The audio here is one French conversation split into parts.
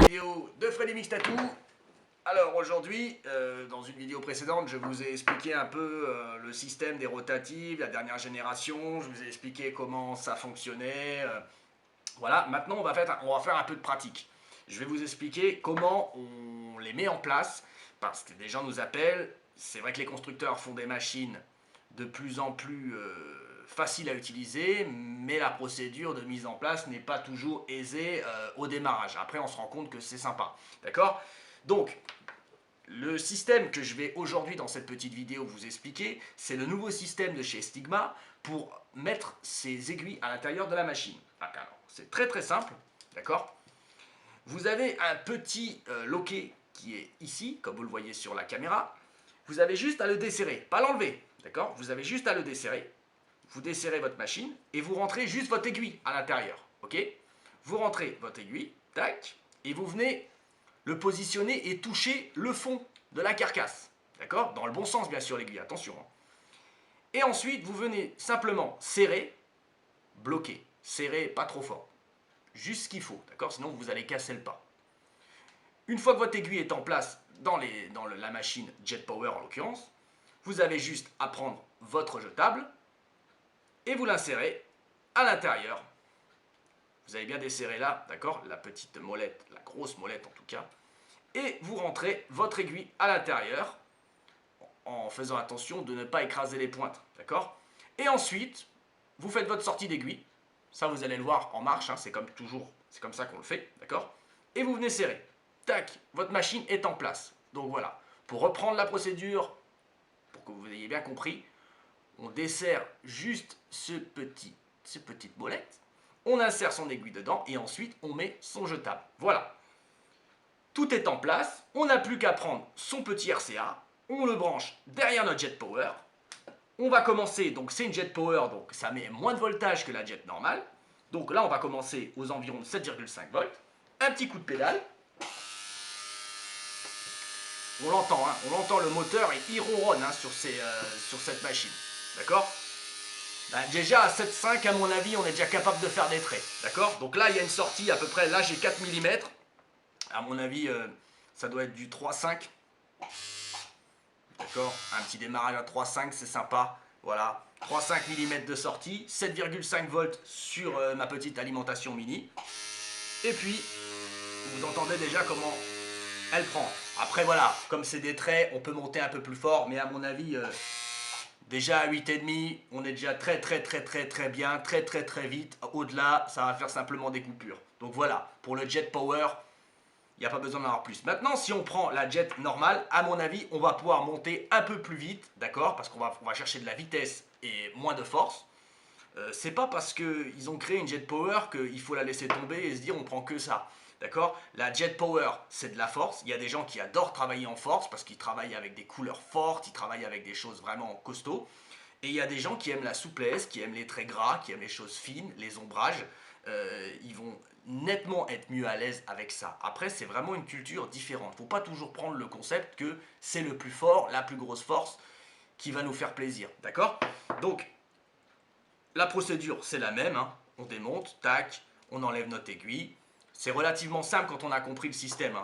Vidéo de Freddy Mix Tattoo. Alors aujourd'hui, dans une vidéo précédente, je vous ai expliqué un peu le système des rotatives, la dernière génération, je vous ai expliqué comment ça fonctionnait. Voilà, maintenant on va faire un peu de pratique. Je vais vous expliquer comment on les met en place, parce que des gens nous appellent, c'est vrai que les constructeurs font des machines de plus en plus faciles à utiliser, mais la procédure de mise en place n'est pas toujours aisée au démarrage. Après on se rend compte que c'est sympa, d'accord? Donc, le système que je vais aujourd'hui dans cette petite vidéo vous expliquer, c'est le nouveau système de chez Stigma pour mettre ces aiguilles à l'intérieur de la machine. Alors, c'est très très simple, d'accord? Vous avez un petit loquet qui est ici, comme vous le voyez sur la caméra. Vous avez juste à le desserrer, pas l'enlever, d'accord? Vous avez juste à le desserrer. Vous desserrez votre machine et vous rentrez juste votre aiguille à l'intérieur, ok? Vous rentrez votre aiguille, tac, et vous venez le positionner et toucher le fond de la carcasse. D'accord? Dans le bon sens, bien sûr, l'aiguille, attention. Et ensuite, vous venez simplement serrer, bloquer. Serrer pas trop fort. Juste ce qu'il faut, d'accord? Sinon, vous allez casser le pas. Une fois que votre aiguille est en place dans la machine Jet Power, en l'occurrence, vous avez juste à prendre votre jetable et vous l'insérez à l'intérieur. Vous avez bien desserré là, d'accord? La petite molette, la grosse molette en tout cas. Et vous rentrez votre aiguille à l'intérieur en faisant attention de ne pas écraser les pointes, d'accord? Et ensuite, vous faites votre sortie d'aiguille. Ça, vous allez le voir en marche, hein, c'est comme toujours, c'est comme ça qu'on le fait, d'accord? Et vous venez serrer. Tac, votre machine est en place. Donc voilà, pour reprendre la procédure, pour que vous ayez bien compris, on dessert juste cette petite molette, on insère son aiguille dedans et ensuite on met son jetable. Voilà. Tout est en place, on n'a plus qu'à prendre son petit RCA, on le branche derrière notre Jet Power. On va commencer, donc c'est une Jet Power, donc ça met moins de voltage que la Jet normale. Donc là, on va commencer aux environs de 7,5 volts. Un petit coup de pédale. On l'entend, hein, on l'entend, le moteur et il ronronne hein, sur cette machine. D'accord? Ben, déjà à 7,5 à mon avis, on est déjà capable de faire des traits. D'accord? Donc là, il y a une sortie à peu près, là j'ai 4 mm. À mon avis, ça doit être du 3,5. D'accord? Un petit démarrage à 3,5, c'est sympa. Voilà. 3,5 mm de sortie, 7,5 volts sur ma petite alimentation mini. Et puis, vous entendez déjà comment elle prend. Après voilà, comme c'est des traits, on peut monter un peu plus fort, mais à mon avis, déjà à 8,5, on est déjà très bien, très vite. Au-delà, ça va faire simplement des coupures. Donc voilà, pour le Jet Power, il n'y a pas besoin d'en avoir plus. Maintenant, si on prend la Jet normale, à mon avis, on va pouvoir monter un peu plus vite, d'accord? Parce qu'on va chercher de la vitesse et moins de force. C'est pas parce qu'ils ont créé une Jet Power qu'il faut la laisser tomber et se dire on prend que ça. D'accord? La Jet Power, c'est de la force. Il y a des gens qui adorent travailler en force parce qu'ils travaillent avec des couleurs fortes, ils travaillent avec des choses vraiment costauds. Et il y a des gens qui aiment la souplesse, qui aiment les traits gras, qui aiment les choses fines, les ombrages. Ils vont nettement être mieux à l'aise avec ça. Après, c'est vraiment une culture différente. Il ne faut pas toujours prendre le concept que c'est le plus fort, la plus grosse force qui va nous faire plaisir. D'accord? Donc, la procédure, c'est la même. Hein. On démonte, tac, on enlève notre aiguille. C'est relativement simple quand on a compris le système. Hein.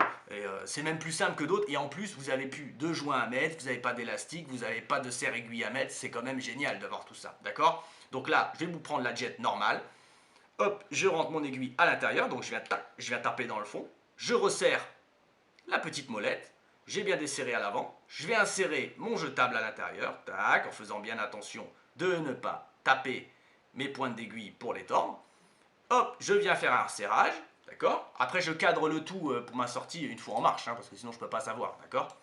C'est même plus simple que d'autres. Et en plus, vous n'avez plus de joints à mettre, vous n'avez pas d'élastique, vous n'avez pas de serre-aiguille à mettre. C'est quand même génial d'avoir tout ça. D'accord? Donc là, je vais vous prendre la Jet normale. Hop, je rentre mon aiguille à l'intérieur. Donc je viens taper dans le fond. Je resserre la petite molette. J'ai bien desserré à l'avant. Je vais insérer mon jetable à l'intérieur. Tac, en faisant bien attention de ne pas taper mes pointes d'aiguille pour les tordre. Hop, je viens faire un resserrage, d'accord? Après, je cadre le tout pour ma sortie une fois en marche, hein, parce que sinon je ne peux pas savoir, d'accord?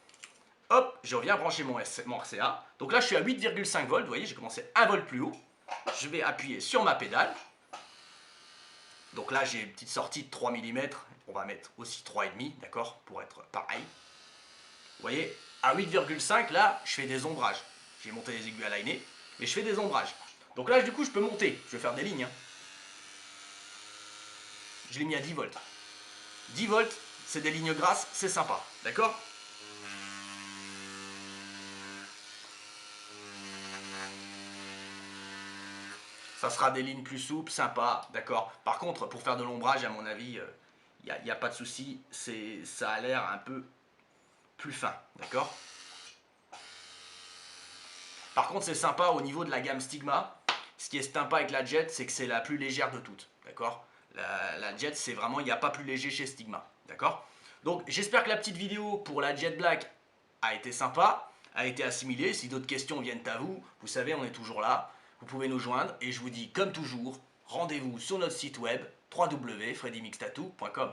Hop, je reviens brancher mon RCA. Donc là, je suis à 8,5 volts, vous voyez, j'ai commencé 1 volt plus haut. Je vais appuyer sur ma pédale. Donc là, j'ai une petite sortie de 3 mm. On va mettre aussi 3,5, d'accord? Pour être pareil. Vous voyez, à 8,5, là, je fais des ombrages. J'ai monté les aiguilles alignées, mais je fais des ombrages. Donc là, du coup, je peux monter. Je vais faire des lignes. Hein. Je l'ai mis à 10 volts. 10 volts, c'est des lignes grasses, c'est sympa. D'accord? Ça sera des lignes plus souples, sympa, d'accord. Par contre, pour faire de l'ombrage, à mon avis, il n'y a pas de souci. Ça a l'air un peu plus fin, d'accord. Par contre, c'est sympa au niveau de la gamme Stigma. Ce qui est sympa avec la Jet, c'est que c'est la plus légère de toutes, d'accord. La Jet, c'est vraiment, il n'y a pas plus léger chez Stigma, d'accord. Donc, j'espère que la petite vidéo pour la Jet Black a été sympa, a été assimilée. Si d'autres questions viennent à vous, vous savez, on est toujours là. Vous pouvez nous joindre et je vous dis, comme toujours, rendez-vous sur notre site web www.freddymixtattoo.com.